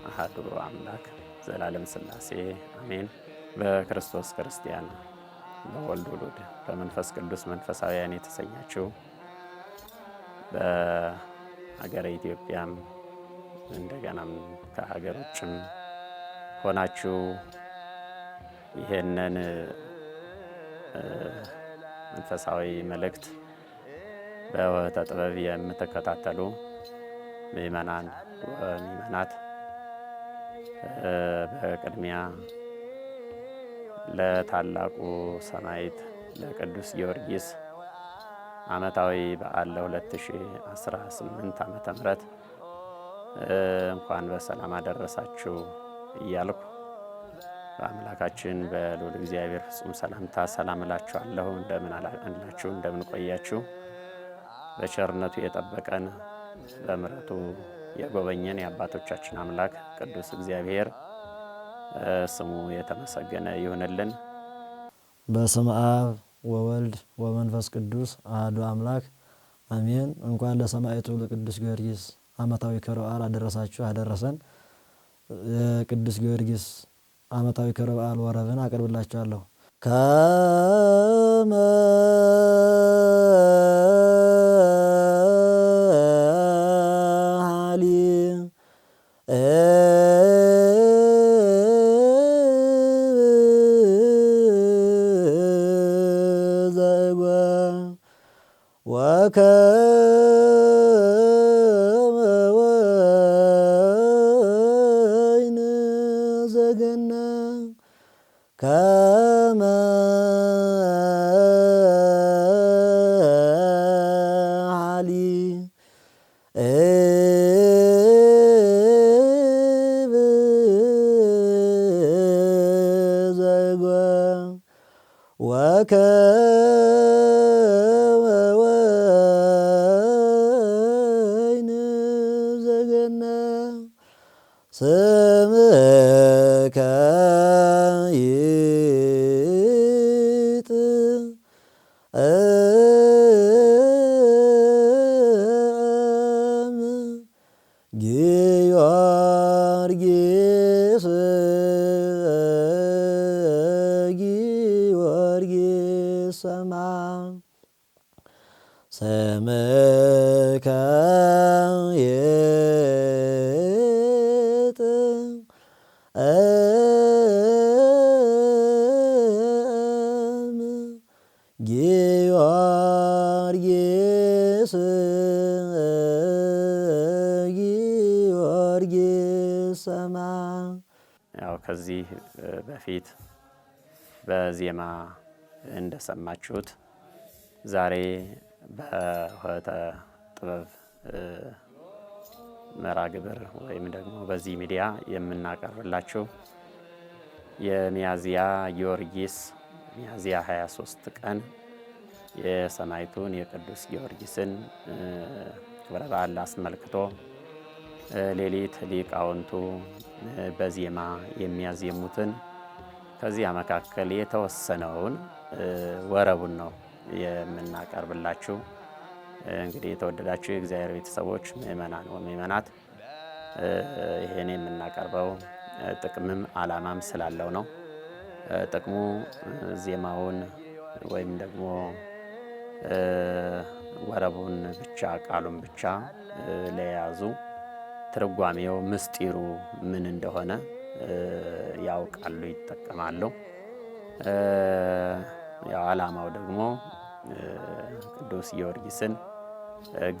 አሐዱ አምላክ ዘላለም ሥላሴ አሜን። በክርስቶስ ክርስቲያን በወልድ ውሉድ በመንፈስ ቅዱስ መንፈሳውያን የተሰኛችሁ በሀገረ ኢትዮጵያም እንደገናም ከሀገር ውጭም ሆናችሁ ይሄንን መንፈሳዊ መልእክት በወህተ ጥበብ የምትከታተሉ ምእመናን ወምእመናት በቅድሚያ ለታላቁ ሰማዕት ለቅዱስ ጊዮርጊስ ዓመታዊ በዓል ለ2018 ዓመተ ምህረት እንኳን በሰላም አደረሳችሁ እያልኩ በአምላካችን በልዑል እግዚአብሔር ፍጹም ሰላምታ ሰላም እላችኋለሁ። እንደምን አላችሁ? እንደምን ቆያችሁ? በቸርነቱ የጠበቀን በምሕረቱ የጎበኘን የአባቶቻችን አምላክ ቅዱስ እግዚአብሔር ስሙ የተመሰገነ ይሁንልን። በስመ አብ ወወልድ ወመንፈስ ቅዱስ አሐዱ አምላክ አሜን። እንኳን ለሰማዕቱ ለቅዱስ ጊዮርጊስ ዓመታዊ ክብረ በዓል አደረሳችሁ አደረሰን። የቅዱስ ጊዮርጊስ ዓመታዊ ክብረ በዓል ወረብን አቀርብላችኋለሁ። ከመ ወከመ ወይን ዘገነም ከመ ወከመ ወይን ዘገነም ስምከ ይጥዕም ጊዮርጊስ ሰማዕ ስምከ ይጥዕም ጊዮርጊስ ሰማዕ። ያው ከዚህ በፊት በዜማ እንደሰማችሁት ዛሬ በወህተ ጥበብ መርሐ ግብር ወይም ደግሞ በዚህ ሚዲያ የምናቀርብላችሁ የሚያዝያ ጊዮርጊስ ሚያዝያ 23 ቀን የሰማዕቱን የቅዱስ ጊዮርጊስን ክብረ በዓል አስመልክቶ ሌሊት ሊቃውንቱ በዜማ የሚያዜሙትን ከዚያ መካከል የተወሰነውን ወረቡን ነው የምናቀርብላችሁ። እንግዲህ የተወደዳችሁ የእግዚአብሔር ቤተሰቦች ምእመናን ወምእመናት ይሄን የምናቀርበው ጥቅምም ዓላማም ስላለው ነው። ጥቅሙ ዜማውን ወይም ደግሞ ወረቡን ብቻ ቃሉን ብቻ ለያዙ ትርጓሜው ምስጢሩ ምን እንደሆነ ያውቃሉ፣ ይጠቀማሉ። ያው ዓላማው ደግሞ ቅዱስ ጊዮርጊስን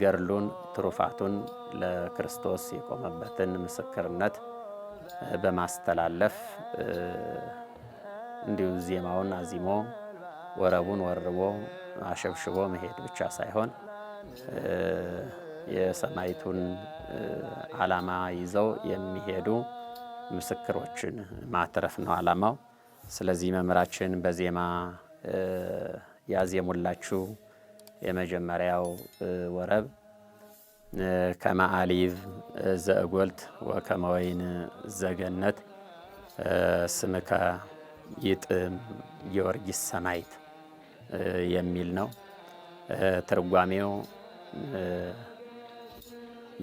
ገድሉን ትሩፋቱን ለክርስቶስ የቆመበትን ምስክርነት በማስተላለፍ እንዲሁ ዜማውን አዚሞ ወረቡን ወርቦ አሸብሽቦ መሄድ ብቻ ሳይሆን የሰማዕቱን ዓላማ ይዘው የሚሄዱ ምስክሮችን ማትረፍ ነው ዓላማው። ስለዚህ መምህራችን በዜማ ያዜሙላችሁ የመጀመሪያው ወረብ ከመአሊብ ዘእጎልት ወከመ ወይን ዘገነት ስምከ ይጥም ጊዮርጊስ ሰማዕት የሚል ነው። ትርጓሜው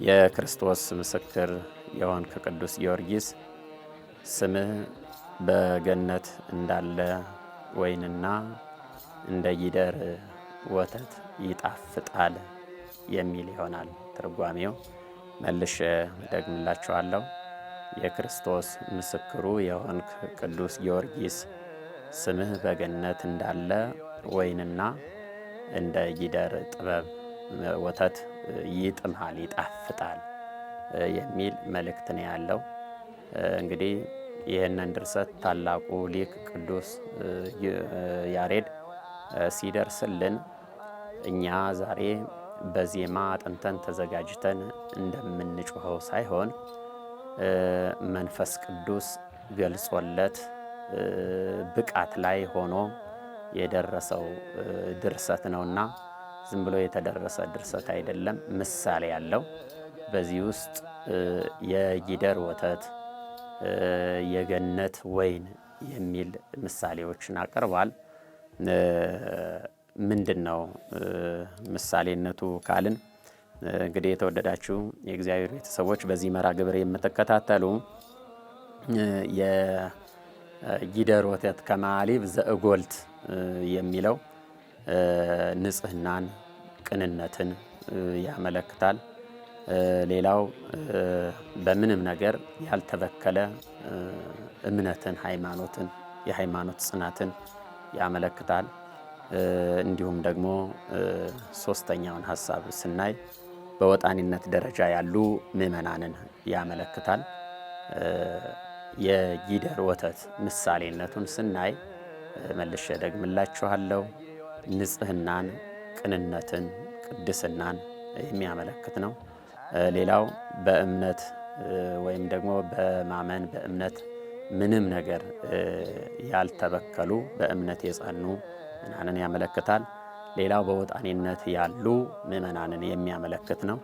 የክርስቶስ ምስክር የሆንክ ቅዱስ ጊዮርጊስ ስምህ በገነት እንዳለ ወይንና እንደ ጊደር ወተት ይጣፍጣል የሚል ይሆናል ትርጓሜው። መልሼ ደግምላችኋለሁ። የክርስቶስ ምስክሩ የሆንክ ቅዱስ ጊዮርጊስ ስምህ በገነት እንዳለ ወይንና እንደ ጊደር ጥበብ ወተት ይጥምሃል፣ ይጣፍጣል የሚል መልእክት ነው ያለው። እንግዲህ ይህንን ድርሰት ታላቁ ሊቅ ቅዱስ ያሬድ ሲደርስልን እኛ ዛሬ በዜማ አጥንተን ተዘጋጅተን እንደምንጮኸው ሳይሆን መንፈስ ቅዱስ ገልጾለት ብቃት ላይ ሆኖ የደረሰው ድርሰት ነውና ዝም ብሎ የተደረሰ ድርሰት አይደለም፣ ምሳሌ ያለው። በዚህ ውስጥ የጊደር ወተት፣ የገነት ወይን የሚል ምሳሌዎችን አቅርቧል። ምንድን ነው ምሳሌነቱ ካልን እንግዲህ የተወደዳችሁ የእግዚአብሔር ቤተሰቦች በዚህ መርሐ ግብር የምትከታተሉ የጊደር ወተት ከመአሊብ ዘእጎልት የሚለው ንጽህናን፣ ቅንነትን ያመለክታል። ሌላው በምንም ነገር ያልተበከለ እምነትን፣ ሃይማኖትን፣ የሃይማኖት ጽናትን ያመለክታል። እንዲሁም ደግሞ ሶስተኛውን ሐሳብ ስናይ በወጣኒነት ደረጃ ያሉ ምዕመናንን ያመለክታል። የጊደር ወተት ምሳሌነቱን ስናይ መልሼ ደግምላችኋለሁ፣ ንጽህናን፣ ቅንነትን፣ ቅድስናን የሚያመለክት ነው። ሌላው በእምነት ወይም ደግሞ በማመን በእምነት ምንም ነገር ያልተበከሉ በእምነት የጸኑ ምዕመናንን ያመለክታል። ሌላው በወጣኒነት ያሉ ምዕመናንን የሚያመለክት ነው።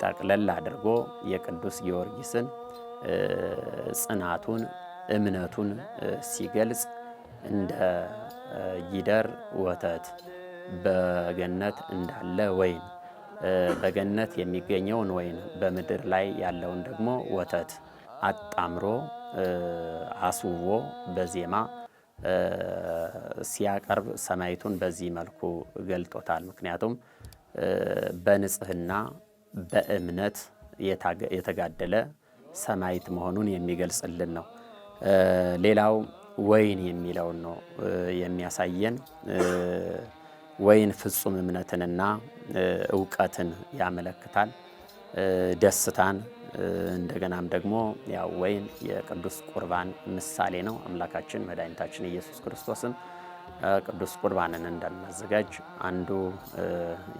ጠቅለል አድርጎ የቅዱስ ጊዮርጊስን ጽናቱን፣ እምነቱን ሲገልጽ እንደ ጊደር ወተት በገነት እንዳለ ወይን፣ በገነት የሚገኘውን ወይን በምድር ላይ ያለውን ደግሞ ወተት አጣምሮ አስውቦ በዜማ ሲያቀርብ ሰማዕቱን በዚህ መልኩ ገልጦታል። ምክንያቱም በንጽህና በእምነት የተጋደለ ሰማዕት መሆኑን የሚገልጽልን ነው። ሌላው ወይን የሚለውን ነው የሚያሳየን። ወይን ፍጹም እምነትንና እውቀትን ያመለክታል፣ ደስታን። እንደገናም ደግሞ ያው ወይን የቅዱስ ቁርባን ምሳሌ ነው። አምላካችን መድኃኒታችን ኢየሱስ ክርስቶስም ቅዱስ ቁርባንን እንዳናዘጋጅ አንዱ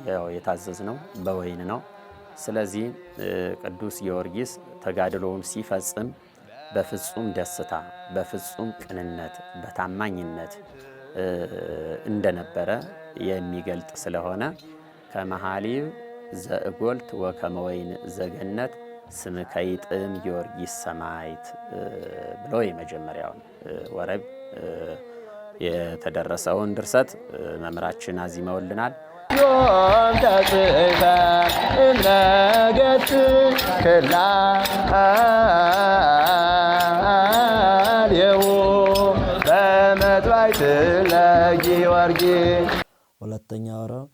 ያው የታዘዝነው በወይን ነው። ስለዚህ ቅዱስ ጊዮርጊስ ተጋድሎውን ሲፈጽም በፍጹም ደስታ፣ በፍጹም ቅንነት፣ በታማኝነት እንደነበረ የሚገልጥ ስለሆነ ከመአሊብ ዘእጎልት ወከመ ወይን ዘገነት ስምከ ይጥም ጊዮርጊስ ሰማዕት ብሎ የመጀመሪያውን ወረብ የተደረሰውን ድርሰት መምህራችን አዚመውልናል። ዮም ተጽፈ እምነገጽ ክላልየው በመጥባዕት ለጊዮርጊስ። ሁለተኛ ወረብ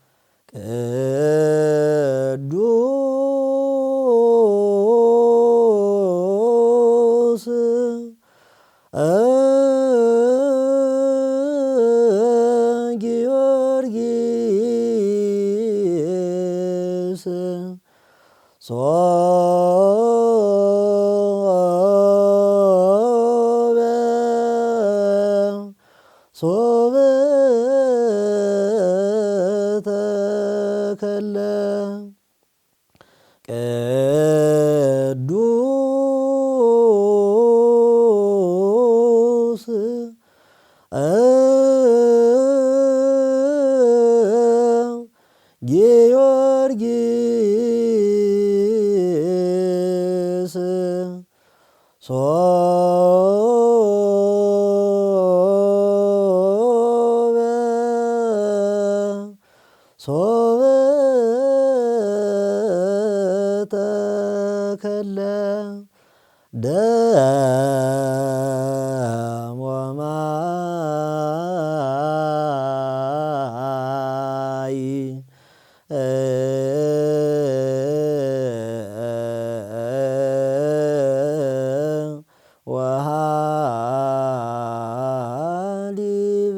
ቅዱስ ጊዮርጊስ ሶበ ተከለ ሶበ ተከለ ደም ወማይ ወሃሊብ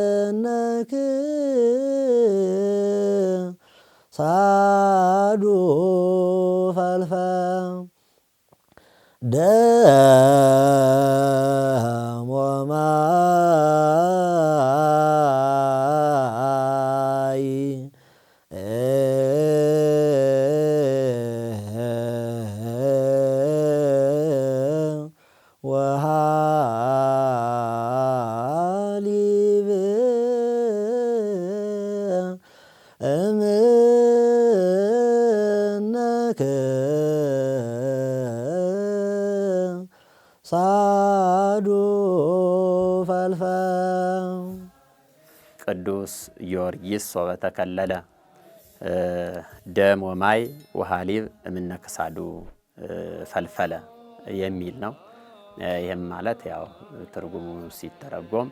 እምነክ ሳዱ ፈልፈ ደም ወማይ ወሃሊብ እምነክ ሳዱ ፈልፈ ቅዱስ ጊዮርጊስ ሶበ ተከለለ ደም ወማይ ወሃሊብ እምነ ክሳዱ ፈልፈለ የሚል ነው። ይህም ማለት ያው ትርጉሙ ሲተረጎም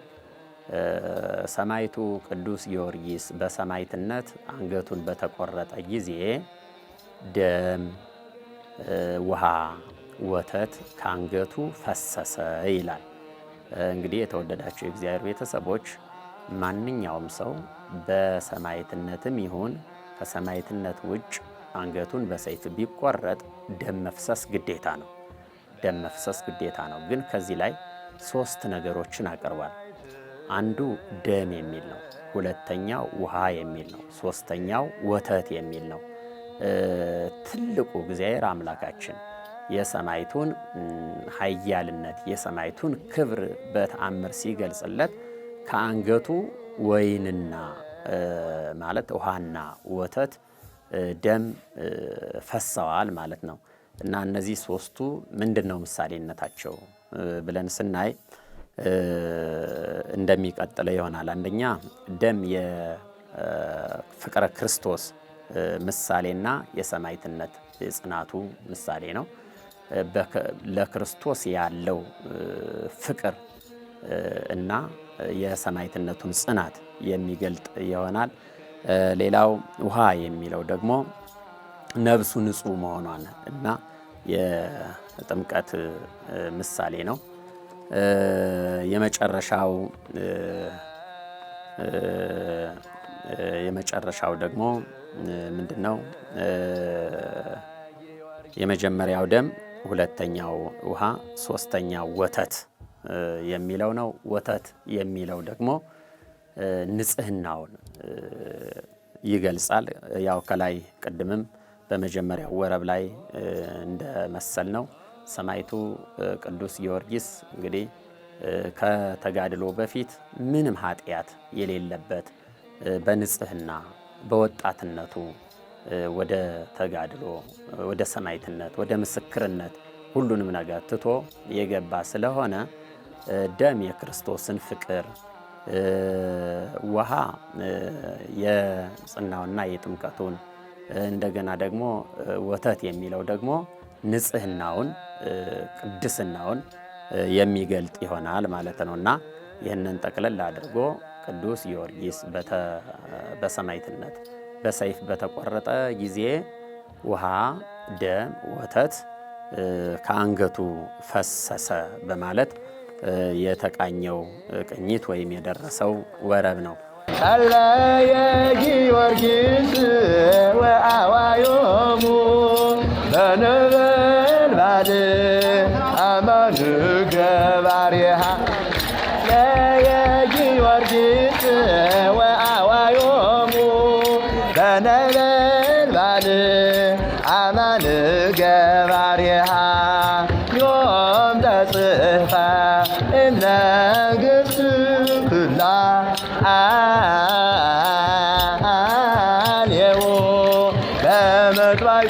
ሰማዕቱ ቅዱስ ጊዮርጊስ በሰማዕትነት አንገቱን በተቆረጠ ጊዜ ደም፣ ውሃ፣ ወተት ከአንገቱ ፈሰሰ ይላል። እንግዲህ የተወደዳቸው የእግዚአብሔር ቤተሰቦች ማንኛውም ሰው በሰማዕትነትም ይሁን ከሰማዕትነት ውጭ አንገቱን በሰይፍ ቢቆረጥ ደም መፍሰስ ግዴታ ነው። ደም መፍሰስ ግዴታ ነው። ግን ከዚህ ላይ ሶስት ነገሮችን አቅርቧል። አንዱ ደም የሚል ነው። ሁለተኛው ውሃ የሚል ነው። ሶስተኛው ወተት የሚል ነው። ትልቁ እግዚአብሔር አምላካችን የሰማዕቱን ኃያልነት የሰማዕቱን ክብር በተአምር ሲገልጽለት ከአንገቱ ወይንና ማለት ውሃና ወተት ደም ፈሰዋል ማለት ነው። እና እነዚህ ሶስቱ ምንድን ነው ምሳሌነታቸው ብለን ስናይ እንደሚቀጥለው ይሆናል። አንደኛ ደም የፍቅረ ክርስቶስ ምሳሌና የሰማዕትነት የጽናቱ ምሳሌ ነው። ለክርስቶስ ያለው ፍቅር እና የሰማዕትነቱን ጽናት የሚገልጥ ይሆናል። ሌላው ውሃ የሚለው ደግሞ ነፍሱ ንጹሕ መሆኗን እና የጥምቀት ምሳሌ ነው። የመጨረሻው ደግሞ ምንድነው? የመጀመሪያው ደም፣ ሁለተኛው ውሃ፣ ሶስተኛው ወተት የሚለው ነው። ወተት የሚለው ደግሞ ንጽህናውን ይገልጻል። ያው ከላይ ቅድምም በመጀመሪያው ወረብ ላይ እንደመሰል ነው። ሰማዕቱ ቅዱስ ጊዮርጊስ እንግዲህ ከተጋድሎ በፊት ምንም ኃጢአት የሌለበት በንጽህና በወጣትነቱ ወደ ተጋድሎ ወደ ሰማዕትነት ወደ ምስክርነት ሁሉንም ነገር ትቶ የገባ ስለሆነ ደም የክርስቶስን ፍቅር፣ ውሃ የጽናውና የጥምቀቱን፣ እንደገና ደግሞ ወተት የሚለው ደግሞ ንጽህናውን ቅድስናውን የሚገልጥ ይሆናል ማለት ነውና ይህንን ጠቅለል አድርጎ ቅዱስ ጊዮርጊስ በሰማዕትነት በሰይፍ በተቆረጠ ጊዜ ውሃ፣ ደም፣ ወተት ከአንገቱ ፈሰሰ በማለት የተቃኘው ቅኝት ወይም የደረሰው ወረብ ነው። ጸለየ ጊዮርጊስ ወአዋዮሙ በነበልባል አማን ገባሬሃ ጸለየ ጊዮርጊስ ወአዋዮሙ በነበልባል አማን ገባሬሃ ዮም ተጽሕፈ እምነግሥት ኩላ አልየው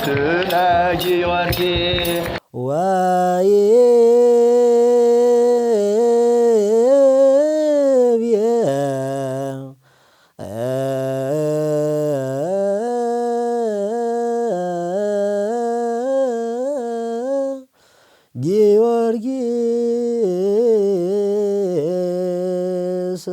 ሰማዕትነ ጊዮርጊስ ወይቤ ጊዮርጊስ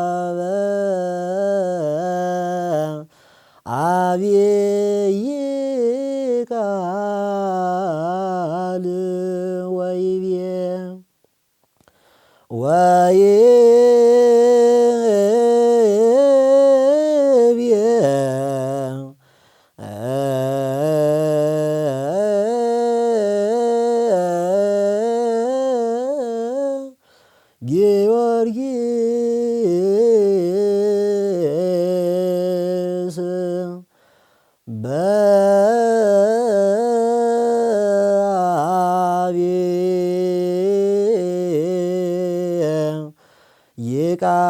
ይቃል አብይ ቃል ወይቤ ጊዮርጊስ ይቃል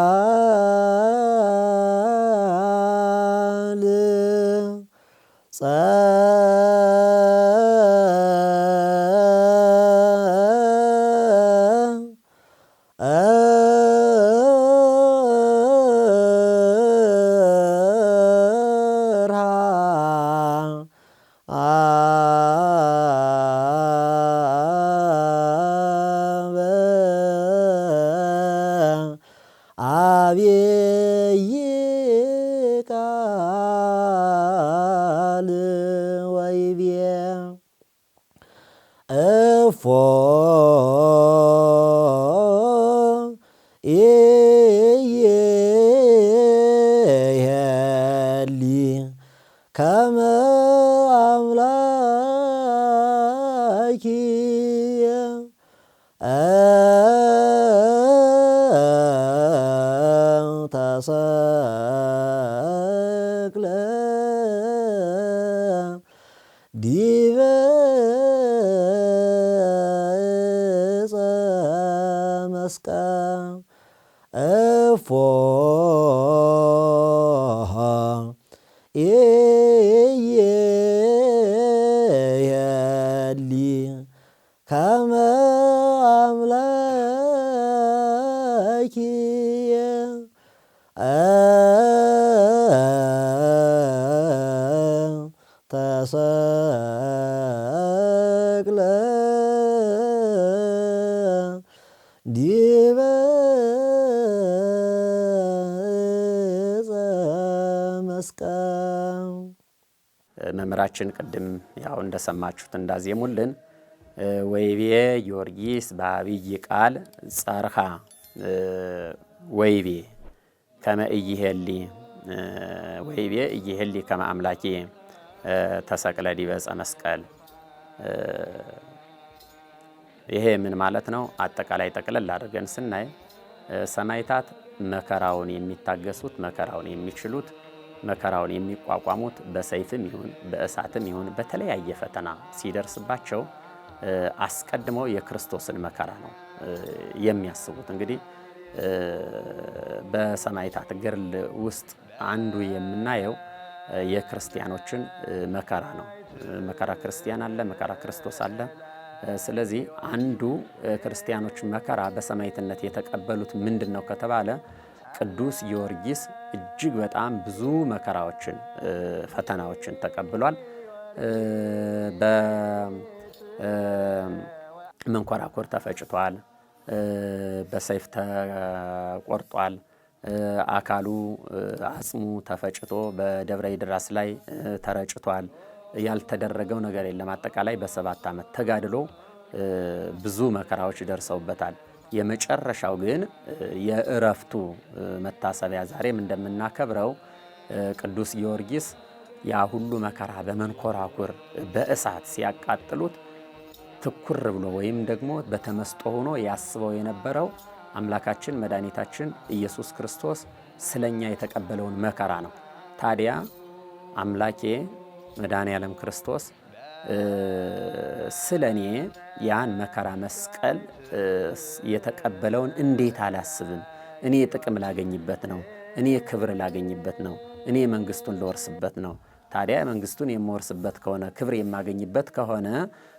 አብይ ቃል ወይቤ እፎ ኢየሊ ከመ አምላኪየ ተሰቅለ ዲበ ዕፀ መስቀል እፎ ኢየሊ ከመ አምላኪየ ተሰቅለ ዲበ ዕፀ መስቀል። መምህራችን ቅድም ያው እንደሰማችሁት እንዳዜሙልን ወይቤ ጊዮርጊስ በአብይ ቃል ጸርሃ ወይቤ ከመ ኢይሄሊ ወይቤ ኢይሄሊ ከመ አምላኬ ተሰቅለ ዲበ ዕፀ መስቀል። ይሄ ምን ማለት ነው? አጠቃላይ ጠቅለል አድርገን ስናይ ሰማዕታት መከራውን የሚታገሱት መከራውን የሚችሉት መከራውን የሚቋቋሙት በሰይፍም ይሁን በእሳትም ይሁን በተለያየ ፈተና ሲደርስባቸው አስቀድመው የክርስቶስን መከራ ነው የሚያስቡት። እንግዲህ በሰማዕታት ገድል ውስጥ አንዱ የምናየው የክርስቲያኖችን መከራ ነው። መከራ ክርስቲያን አለ፣ መከራ ክርስቶስ አለ። ስለዚህ አንዱ ክርስቲያኖች መከራ በሰማዕትነት የተቀበሉት ምንድን ነው ከተባለ ቅዱስ ጊዮርጊስ እጅግ በጣም ብዙ መከራዎችን ፈተናዎችን ተቀብሏል። በመንኮራኩር ተፈጭቷል፣ በሰይፍ ተቆርጧል፣ አካሉ አጽሙ ተፈጭቶ በደብረ ይድራስ ላይ ተረጭቷል። ያልተደረገው ነገር የለም። አጠቃላይ በ7 ዓመት ተጋድሎ ብዙ መከራዎች ደርሰውበታል። የመጨረሻው ግን የእረፍቱ መታሰቢያ ዛሬም እንደምናከብረው ቅዱስ ጊዮርጊስ ያ ሁሉ መከራ በመንኮራኩር በእሳት ሲያቃጥሉት ትኩር ብሎ ወይም ደግሞ በተመስጦ ሆኖ ያስበው የነበረው አምላካችን መድኃኒታችን ኢየሱስ ክርስቶስ ስለኛ የተቀበለውን መከራ ነው። ታዲያ አምላኬ መድኃኔዓለም ክርስቶስ ስለኔ ያን መከራ መስቀል የተቀበለውን እንዴት አላስብም? እኔ ጥቅም ላገኝበት ነው፣ እኔ ክብር ላገኝበት ነው፣ እኔ መንግስቱን ልወርስበት ነው። ታዲያ መንግስቱን የምወርስበት ከሆነ ክብር የማገኝበት ከሆነ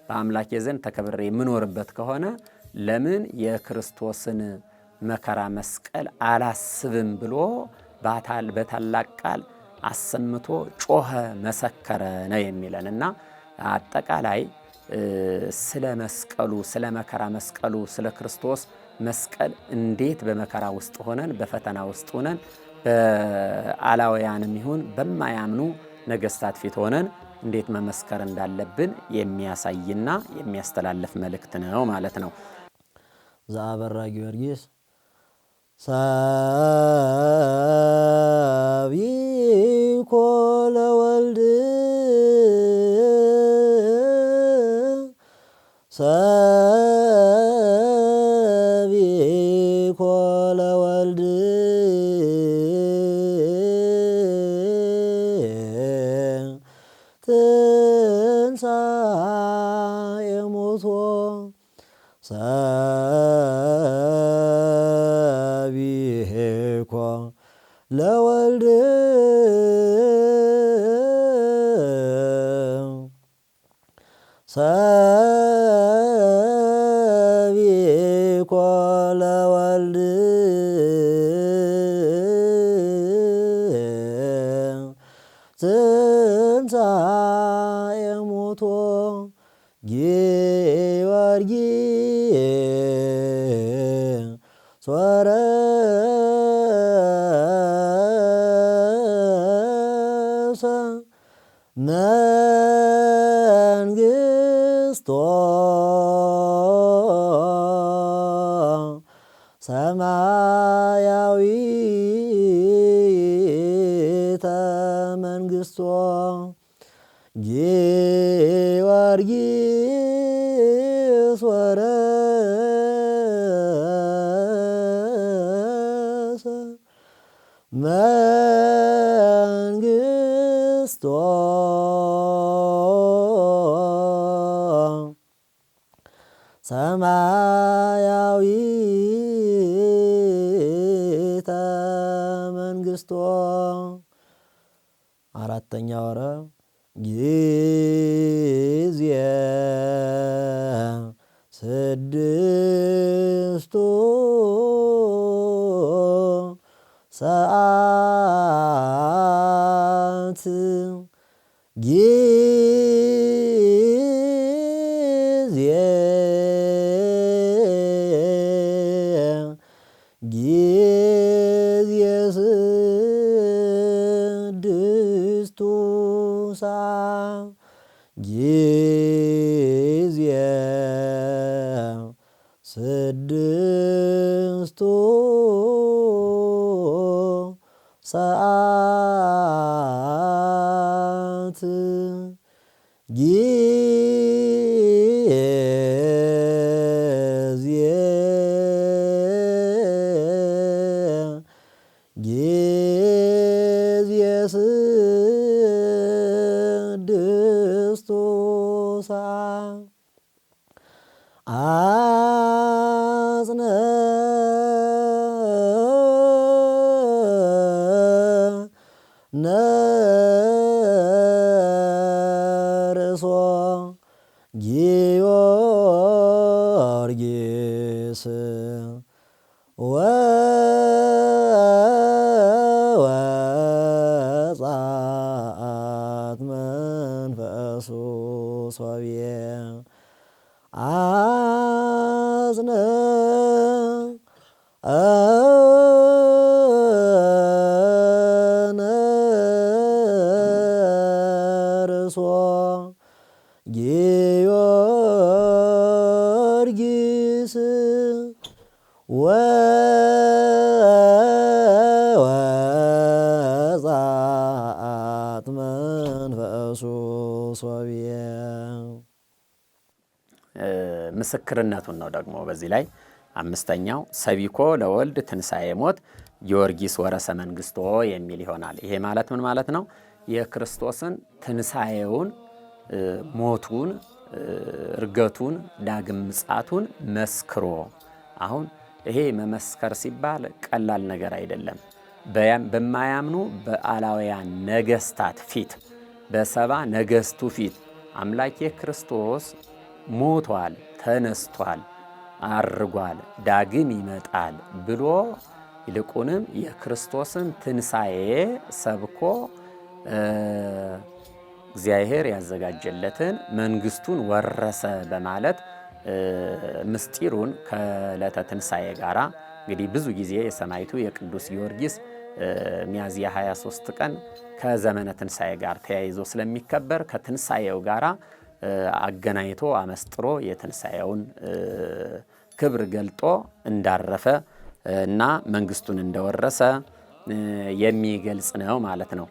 በአምላኬ ዘንድ ተከብሬ የምኖርበት ከሆነ ለምን የክርስቶስን መከራ መስቀል አላስብም ብሎ በታላቅ ቃል አሰምቶ ጮኸ፣ መሰከረ ነው የሚለን እና አጠቃላይ ስለ መስቀሉ፣ ስለ መከራ መስቀሉ፣ ስለ ክርስቶስ መስቀል እንዴት በመከራ ውስጥ ሆነን በፈተና ውስጥ ሆነን በአላውያንም ይሁን በማያምኑ ነገስታት ፊት ሆነን እንዴት መመስከር እንዳለብን የሚያሳይና የሚያስተላልፍ መልእክት ነው ማለት ነው። ዘአበራ ጊዮርጊስ ሰቢኮ ለወልድ ሰቢኮ ለወልድ ትንሣኤ ሞቶ ሰቢኮ ለወልድ ሰቢኮ ለወልድ ትንሣኤ ሞቶ ጊዮርጊስ ወረሰ መንግሥቶ ሰማያዊተ መንግሥቶ ጊዮርጊስ ወረሰ መንግሥቶ ሰማያዊተ መንግሥቶ። አራተኛ ወረ ጊዜ ስድስቱ ሰዓት ጊዜ ስድስቱ ሰዓት ጊዜ ስድስቱ ሰዓት ጊዜ ስድስቱ ሰዓት አጽነ ነርሶ ጊዮርጊስ ወወጻአት መንፈሱ ሶብየ አጽነ ነርሶ ጊዮርጊስ ወወጻት መንፈሱ ሶብየ ምስክርነቱን ነው ደግሞ በዚህ ላይ አምስተኛው ሰቢኮ ለወልድ ትንሣኤ ሞት ጊዮርጊስ ወረሰ መንግስቶ የሚል ይሆናል። ይሄ ማለት ምን ማለት ነው? የክርስቶስን ትንሣኤውን፣ ሞቱን፣ እርገቱን፣ ዳግም ምጽአቱን መስክሮ። አሁን ይሄ መመስከር ሲባል ቀላል ነገር አይደለም። በማያምኑ በአላውያን ነገስታት ፊት፣ በሰባ ነገስቱ ፊት አምላኬ ክርስቶስ ሞቷል፣ ተነስቷል፣ አርጓል፣ ዳግም ይመጣል ብሎ ይልቁንም የክርስቶስን ትንሣኤ ሰብኮ እግዚአብሔር ያዘጋጀለትን መንግስቱን ወረሰ በማለት ምስጢሩን ከዕለተ ትንሣኤ ጋር እንግዲህ ብዙ ጊዜ የሰማዕቱ የቅዱስ ጊዮርጊስ ሚያዝያ 23 ቀን ከዘመነ ትንሣኤ ጋር ተያይዞ ስለሚከበር ከትንሣኤው ጋር አገናኝቶ አመስጥሮ የትንሣኤውን ክብር ገልጦ እንዳረፈ እና መንግስቱን እንደወረሰ የሚገልጽ ነው ማለት ነው።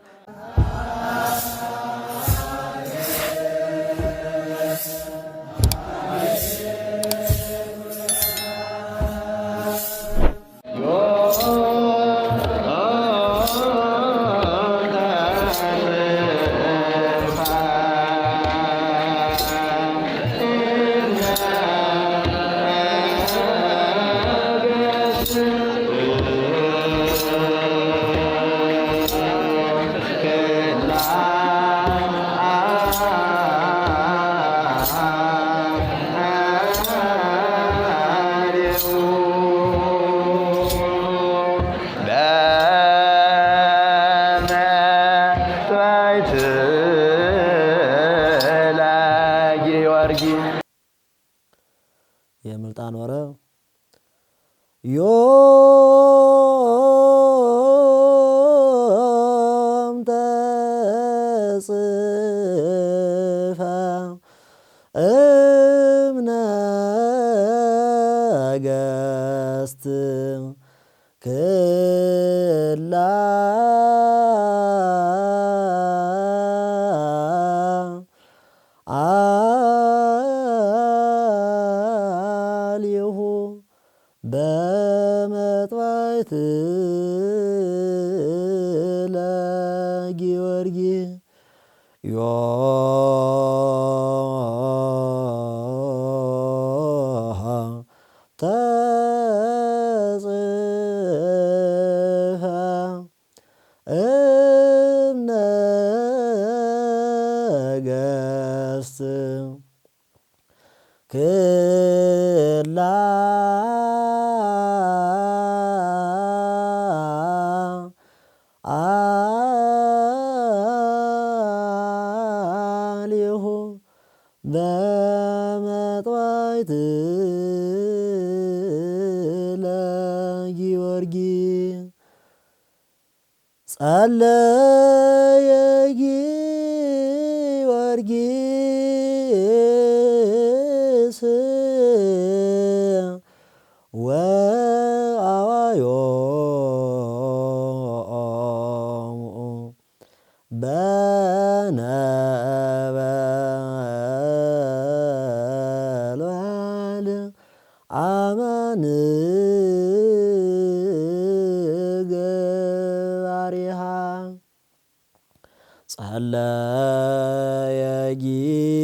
የምልጣን ወረብ ዮም ተጽፈ እምነገሥት ክላ አልየሁ በመጥባዕት ለጊዮርጊስ ተጽፈ እምነገሥት ክላ አልየሁ በመጥባዕት ለጊዮርጊስ ጸለየ ጊዮርጊስ ወአዋዮሙ በነበልባል አመንገባሪሃ ጸለየ ጊዮርጊስ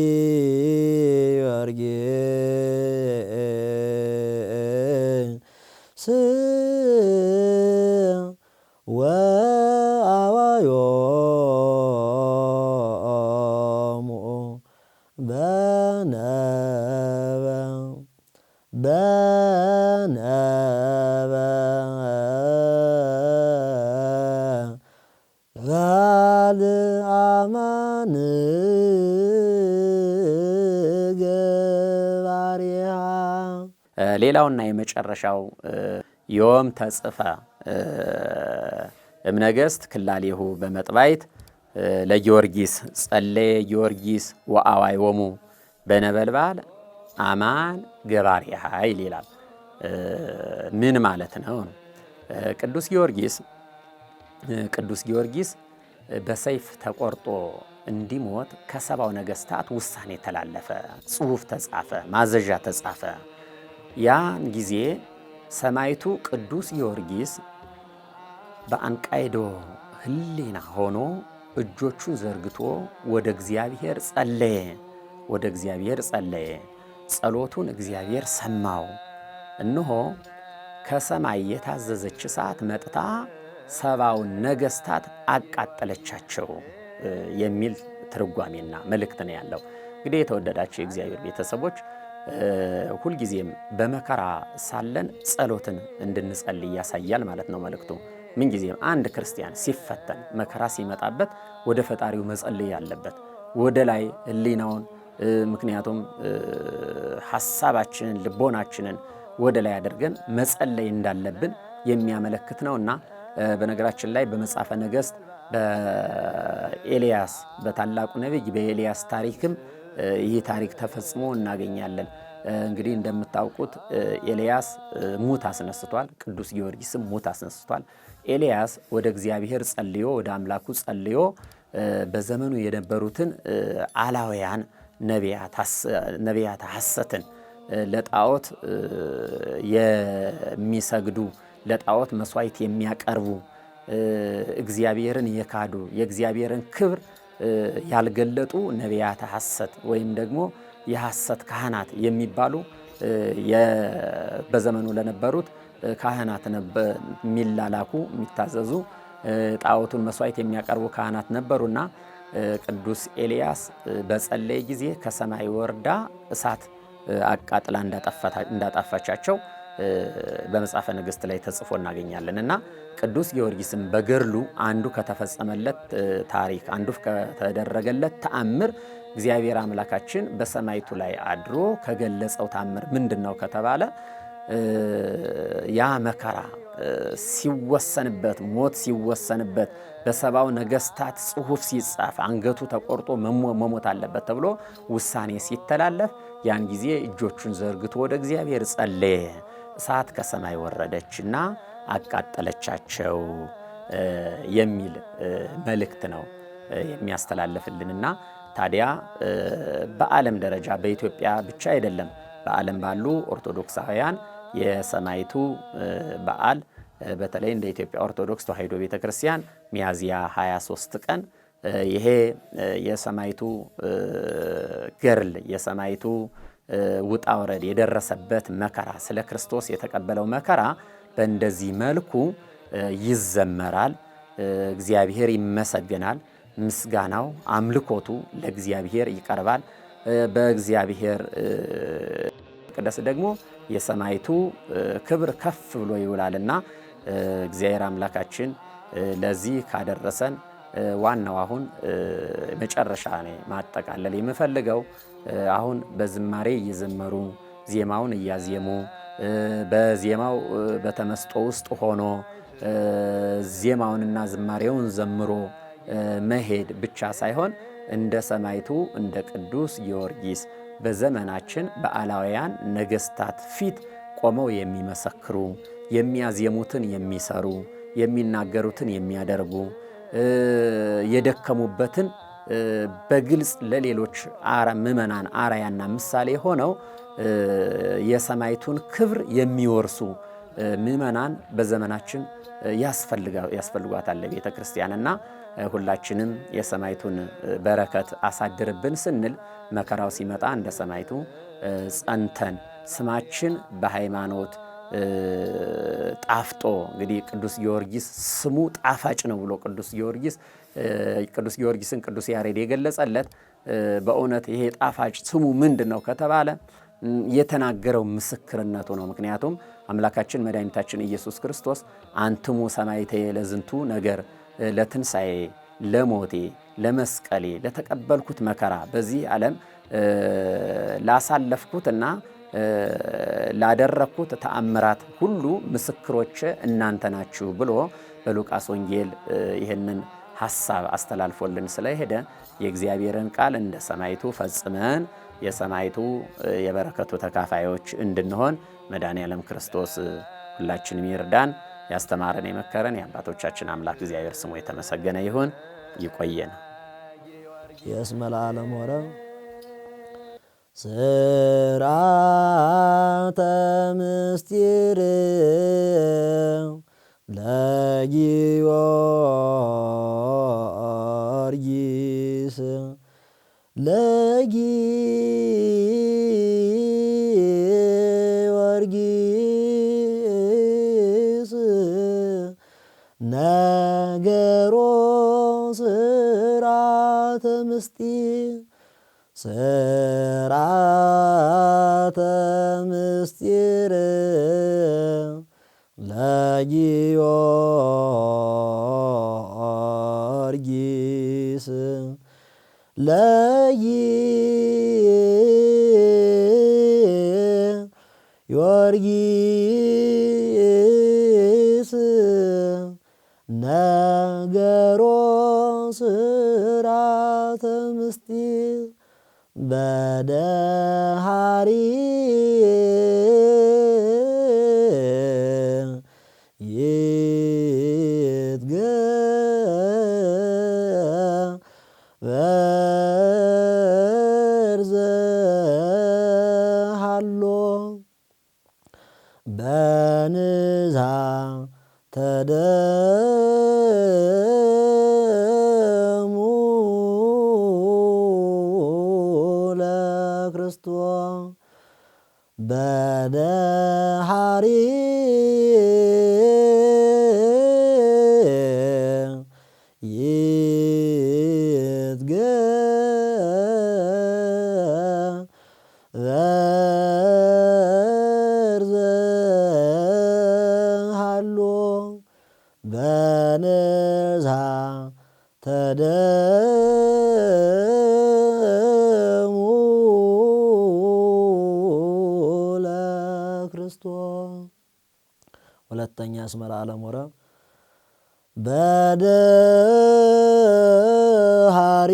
ወአዋዮሙ በነበልባል አመንገባሪሃ። ሌላውና የመጨረሻው ዮም ተጽፈ እምነገሥት ክላሌሁ በመጥባዕት ለጊዮርጊስ ጸለየ ጊዮርጊስ ወአዋዮሙ በነበልባል አማን ገባሪሃ ይላል። ምን ማለት ነው? ቅዱስ ጊዮርጊስ በሰይፍ ተቆርጦ እንዲሞት ከሰባው ነገስታት ውሳኔ ተላለፈ፣ ጽሑፍ ተጻፈ፣ ማዘዣ ተጻፈ። ያን ጊዜ ሰማዕቱ ቅዱስ ጊዮርጊስ በአንቃይዶ ሕሊና ሆኖ እጆቹን ዘርግቶ ወደ እግዚአብሔር ጸለየ። ጸሎቱን እግዚአብሔር ሰማው። እነሆ ከሰማይ የታዘዘች እሳት መጥታ ሰባውን ነገስታት አቃጠለቻቸው የሚል ትርጓሜና መልእክት ነው ያለው። እንግዲህ የተወደዳቸው የእግዚአብሔር ቤተሰቦች ሁልጊዜም በመከራ ሳለን ጸሎትን እንድንጸልይ ያሳያል ማለት ነው መልእክቱ። ምንጊዜም አንድ ክርስቲያን ሲፈተን መከራ ሲመጣበት ወደ ፈጣሪው መጸለይ ያለበት ወደ ላይ ሕሊናውን ምክንያቱም ሐሳባችንን ልቦናችንን ወደ ላይ አድርገን መጸለይ እንዳለብን የሚያመለክት ነውና በነገራችን ላይ በመጽሐፈ ነገሥት በኤልያስ በታላቁ ነቢይ በኤልያስ ታሪክም ይህ ታሪክ ተፈጽሞ እናገኛለን። እንግዲህ እንደምታውቁት ኤልያስ ሙት አስነስቷል፣ ቅዱስ ጊዮርጊስም ሙት አስነስቷል። ኤልያስ ወደ እግዚአብሔር ጸልዮ ወደ አምላኩ ጸልዮ በዘመኑ የነበሩትን አላውያን ነቢያት ሐሰትን ለጣዖት የሚሰግዱ ለጣዖት መስዋዕት የሚያቀርቡ እግዚአብሔርን የካዱ የእግዚአብሔርን ክብር ያልገለጡ ነቢያት ሐሰት ወይም ደግሞ የሐሰት ካህናት የሚባሉ በዘመኑ ለነበሩት ካህናት የሚላላኩ የሚታዘዙ ጣዖቱን መስዋዕት የሚያቀርቡ ካህናት ነበሩና ቅዱስ ኤልያስ በጸለየ ጊዜ ከሰማይ ወርዳ እሳት አቃጥላ እንዳጠፋቻቸው በመጽሐፈ ነገሥት ላይ ተጽፎ እናገኛለን። እና ቅዱስ ጊዮርጊስም በገድሉ አንዱ ከተፈጸመለት ታሪክ አንዱ ከተደረገለት ተአምር እግዚአብሔር አምላካችን በሰማይቱ ላይ አድሮ ከገለጸው ተአምር ምንድነው ከተባለ ያ መከራ ሲወሰንበት ሞት ሲወሰንበት በሰባው ነገስታት ጽሑፍ ሲጻፍ አንገቱ ተቆርጦ መሞት አለበት ተብሎ ውሳኔ ሲተላለፍ ያን ጊዜ እጆቹን ዘርግቶ ወደ እግዚአብሔር ጸለየ። እሳት ከሰማይ ወረደችና አቃጠለቻቸው የሚል መልእክት ነው የሚያስተላልፍልንና ታዲያ በዓለም ደረጃ በኢትዮጵያ ብቻ አይደለም፣ በዓለም ባሉ ኦርቶዶክሳውያን የሰማይቱ በዓል በተለይ እንደ ኢትዮጵያ ኦርቶዶክስ ተዋሕዶ ቤተክርስቲያን ሚያዝያ 23 ቀን ይሄ የሰማይቱ ገርል የሰማይቱ ውጣ ወረድ የደረሰበት መከራ ስለ ክርስቶስ የተቀበለው መከራ በእንደዚህ መልኩ ይዘመራል። እግዚአብሔር ይመሰገናል። ምስጋናው አምልኮቱ ለእግዚአብሔር ይቀርባል። በእግዚአብሔር ቅደስ ደግሞ የሰማይቱ ክብር ከፍ ብሎ ይውላልና እግዚአብሔር አምላካችን ለዚህ ካደረሰን ዋናው አሁን መጨረሻ ነው ማጠቃለል የምፈልገው። አሁን በዝማሬ እየዘመሩ ዜማውን እያዜሙ በዜማው በተመስጦ ውስጥ ሆኖ ዜማውንና ዝማሬውን ዘምሮ መሄድ ብቻ ሳይሆን እንደ ሰማይቱ እንደ ቅዱስ ጊዮርጊስ በዘመናችን በአላውያን ነገስታት ፊት ቆመው የሚመሰክሩ የሚያዜሙትን የሚሰሩ የሚናገሩትን የሚያደርጉ የደከሙበትን በግልጽ ለሌሎች ምእመናን አርአያና ምሳሌ ሆነው የሰማይቱን ክብር የሚወርሱ ምእመናን በዘመናችን ያስፈልጓታል ለቤተ ክርስቲያንና ሁላችንም የሰማይቱን በረከት አሳድርብን ስንል መከራው ሲመጣ እንደ ሰማይቱ ጸንተን ስማችን በሃይማኖት ጣፍጦ እንግዲህ ቅዱስ ጊዮርጊስ ስሙ ጣፋጭ ነው ብሎ ቅዱስ ጊዮርጊስን ቅዱስ ያሬድ የገለጸለት በእውነት ይሄ ጣፋጭ ስሙ ምንድን ነው ከተባለ የተናገረው ምስክርነቱ ነው። ምክንያቱም አምላካችን መድኃኒታችን ኢየሱስ ክርስቶስ አንትሙ ሰማዕቴ ለዝንቱ ነገር ለትንሣኤ ለሞቴ ለመስቀሌ ለተቀበልኩት መከራ በዚህ ዓለም ላሳለፍኩትና ላደረግኩት ተአምራት ሁሉ ምስክሮች እናንተ ናችሁ ብሎ በሉቃስ ወንጌል ይህንን ሐሳብ አስተላልፎልን ስለሄደ የእግዚአብሔርን ቃል እንደ ሰማይቱ ፈጽመን የሰማዕቱ የበረከቱ ተካፋዮች እንድንሆን መድኃኔዓለም ክርስቶስ ሁላችንም ይርዳን። ያስተማረን የመከረን የአባቶቻችን አምላክ እግዚአብሔር ስሙ የተመሰገነ ይሁን። ይቆየን። የእስመ ለዓለም ወረ ስርዓተ ምስጢር ለጊዮርጊስ ለጊዮርጊስ ነገሮ ስርዓተ ምስጢር ስርዓተ ምስጢር ለጊዮርጊስ ለጊዮርጊስ ነገሮ ስርዓተ ምስጢር በደሃሪ ይትገበር ዘሃሎ በንዛ ተደሙ ለክርስቶስ በደሃሪ ይትገበር ዘሃሎ በንዛ ተደሙ ለክርስቶስ። ሁለተኛ እስመ ለዓለም ወረ በደሃሪ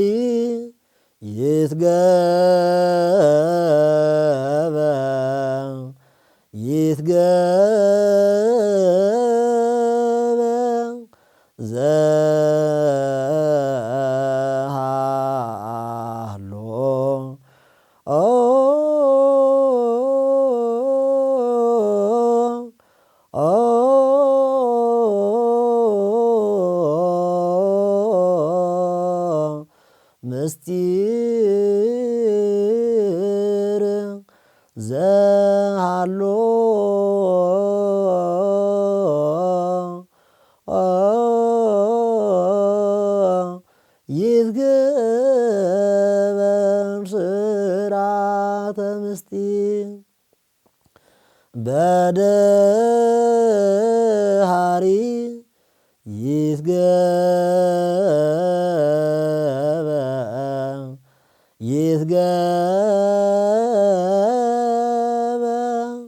ይትገበር ዘሃሎ ምስጢር ዘሃሎ ይትገበር ስርዓተ ምስጢር በደሃሪ ይትገበር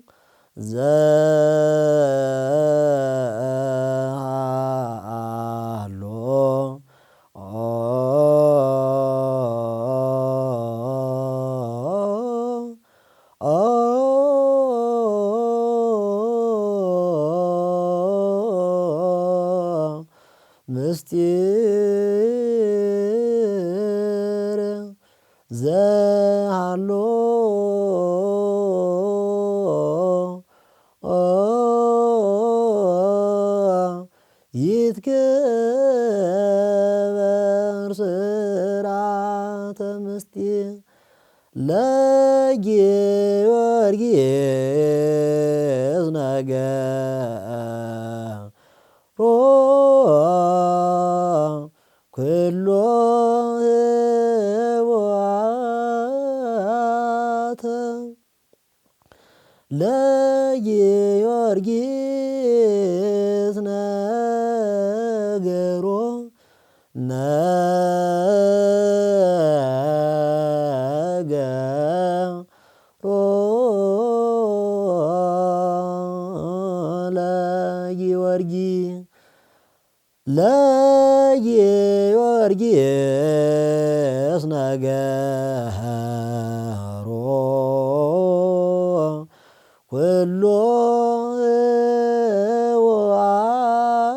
ዘሃሎ ምስጢር ዘሃሎ ይትገበር ስርዓተ ምስጢር ለጊዮርጊስ ነገሮ ኩሎ ህቡአተ ለጊዮርጊስ ነገሮ ነገሮ ለጊዮርጊስ ነገሮ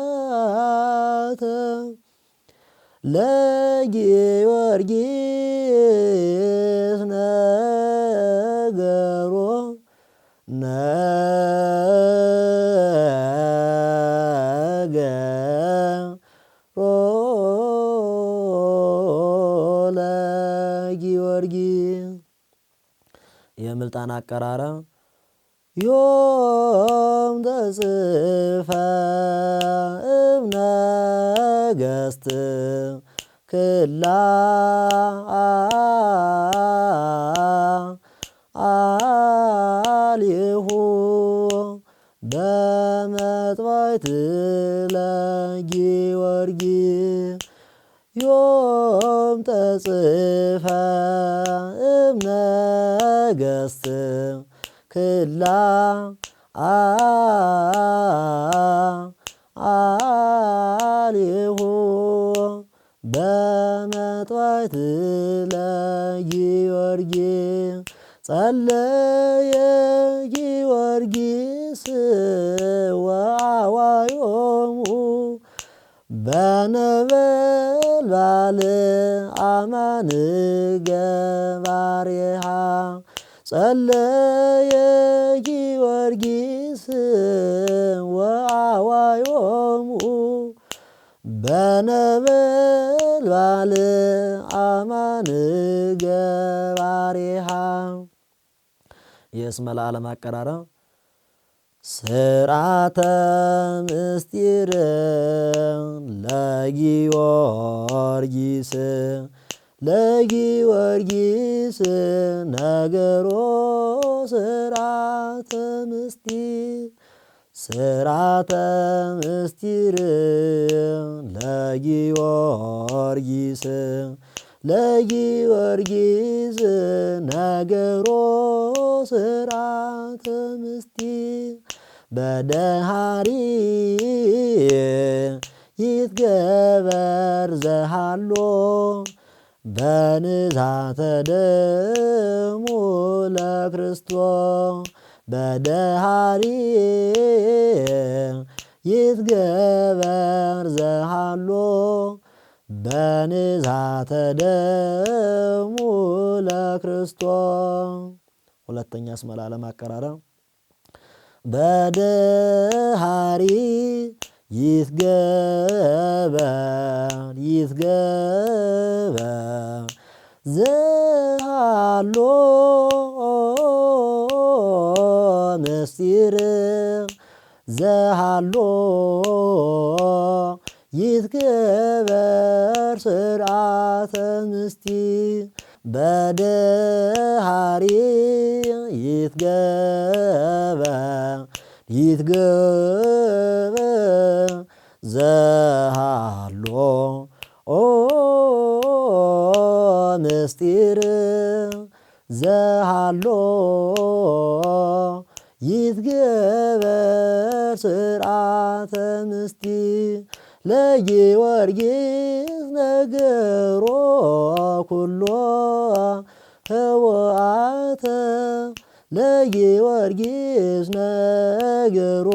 ህወአተ ለጊዮርጊስ ነገሮ ለጊዮርጊስ የምልጣን አቀራረብ ዮም ተጽፈ እምነገሥት ክላ አልሁ በመጥባዕት ለጊዮርጊስ ዮም ተጽፈ እምነገሥት ክላ አልሁ በመጥባዕት ለጊዮርጊስ ጸለየ ጊዮርጊስ ወአዋዮሙ በነበልባል አማን ገባሬሃ ጸለየ ጊዮርጊስ ወአዋዮሙ በነበልባል አማን ገባሬሃ የእስመ ለዓለም አቀራረብ ስርዓተ ምስጢር ለጊዮርጊስ ለጊዮርጊስ ነገሮ ስርዓተ ምስጢር ስርዓተ ምስጢር ለጊዮርጊስ ለጊዮርጊስ ነገሮ ስርዓተ ምስጢር በደሃሪ ይትገበር ዘሃሎ በንዛተ ደሙ ለክርስቶስ በደሃሪ ይትገበር ዘሃሎ በንዛተ ደሙ ለክርስቶስ ሁለተኛ እስመ ለዓለም አቀራረብ በደሃሪ ይትገበር ዘሃሎ ምስጢር ዘሃሎ ይትገበር ስርዓተ ምስጢር በደሃሪ ይትገበር ዘሃሎ ምስጢር ዘሃሎ ይትገበር ስርዓተ ምስጢር ለጊዮርጊስ ነገሮ ኩሎ ህወአተ ለጊዮርጊስ ነገሮ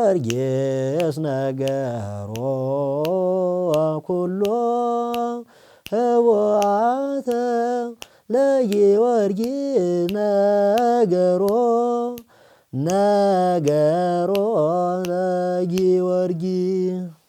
ለጊዮርጊስ ነገሮ ኩሎ ህወአተ ለጊዮርጊስ ነገሮ ለጊዮርጊስ